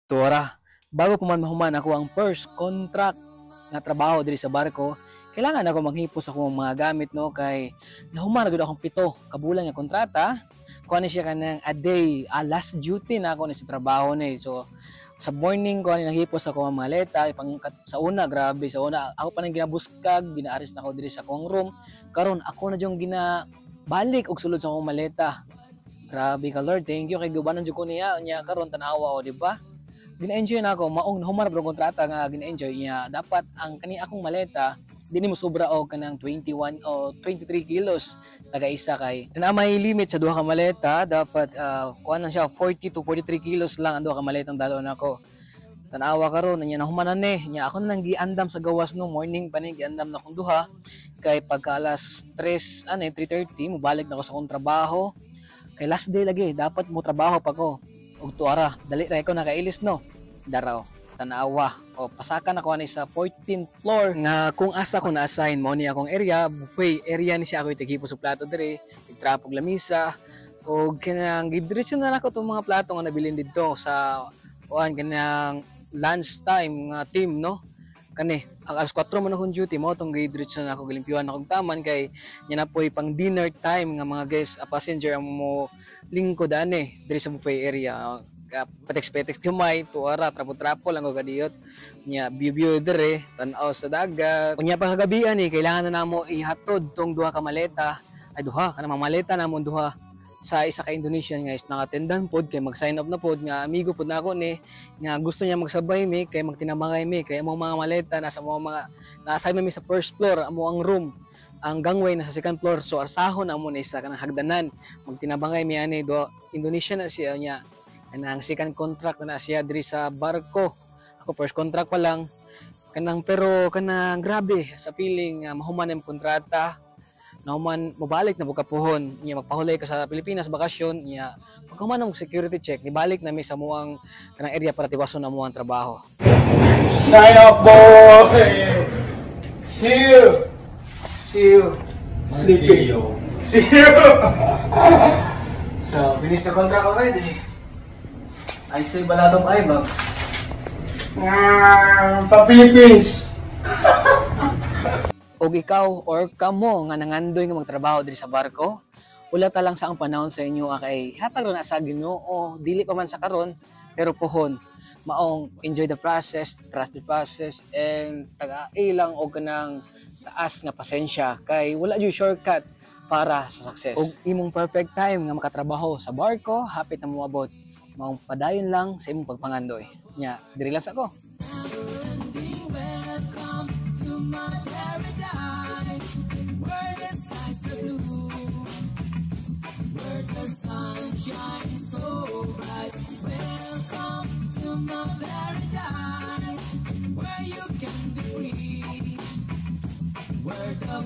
Tora, bago pa man mahuman ako ang first contract nga trabaho diri sa barko, kailangan ako manghipos ako ng mga gamit no kay nahuman na gud akong 7 ka bulan nga kontrata. Kuha ni siya kanang a day, last duty na ako ni sa trabaho ni. So sa morning ko ani nanghipos ako ng maleta pang sa una grabe sa una ako pa nang ginabuskag, ginaaris na ako diri sa akong room. Karon ako na jung balik og sulod sa akong maleta. Grabe ka Lord, thank you kay gubanan jud ko niya nya karon tanawa o di ba? Gina-enjoy na ako maong nahuman ra kontrata nga gina-enjoy niya dapat ang kani akong maleta dili mo sobra og kanang 21 o 23 kilos taga isa kay na may limit sa duha ka maleta dapat kuan lang siya 40 to 43 kilos lang ang duha ka maletang dalo nako. Tanawa karon nya nahumanan ni nya ako na nang giandam sa gawas no morning pa ni giandam na akong duha kay pagka alas 3 3:30 mo balik na ako sa akong trabaho kay last day lagi dapat mo trabaho pa ko og tuara dali ra ko nakailis no daraw tanawa o pasakan ako ani sa 14th floor nga kung asa ko na-assign mo ni akong area buffet area ni siya ako itigipo sa plato diri itrapog lamisa og kanang gidiretso na nako tong mga plato nga nabilin didto sa kuan kanang lunch time nga team no kani ang alas 4 man akong duty mo tong gidiretso na ako gilimpyuhan akong taman kay nya na poy pang dinner time nga mga guest passenger ang mo lingkod ani diri sa buffet area patex-petex kumay tuara trapo-trapo lang ko kadiyot nya view dere tan-aw sa dagat unya pa kagabi ani kailangan na namo ihatod tong duha ka maleta ay duha kana mga maleta namon duha sa isa ka Indonesian guys nakatendan pod kay mag-sign up na pod nga amigo pod nako ni nga gusto niya magsabay mi kay magtinabangay mi kay among mga maleta nasa mga na-assign mi sa first floor amo ang room ang gangway na sa second floor so arsahon amo ni sa kanang hagdanan magtinabangay mi ani do Indonesian na siya nya kanang second contract na siya diri sa barko ako first contract pa lang kanang pero kanang grabe sa feeling nga mahuman ang kontrata nahuman mobalik na bukapuhon niya magpahulay ka sa Pilipinas bakasyon niya pagkuman ang security check nibalik na mi sa muang kanang area para tiwason na muang trabaho. Sign up, boy! See you! See you! Sleeping. See you! So, finish the contract already. I save a lot of eyebags. Pa-Philippines! Og ikaw or kamo nga nangandoy nga magtrabaho diri sa barko, wala ta lang sa ang panahon sa inyo kay hatag ra na sa Ginoo, dili pa man sa karon pero pohon. Maong enjoy the process, trust the process and taga-ilang og kanang taas nga pasensya kay wala jud shortcut para sa success. Og imong perfect time nga makatrabaho sa barko, hapit na moabot. Maong padayon lang sa imong pagpangandoy. Nya, diri lang sa ko. Where the sun shines so bright. Welcome to my paradise, where you can be free, where the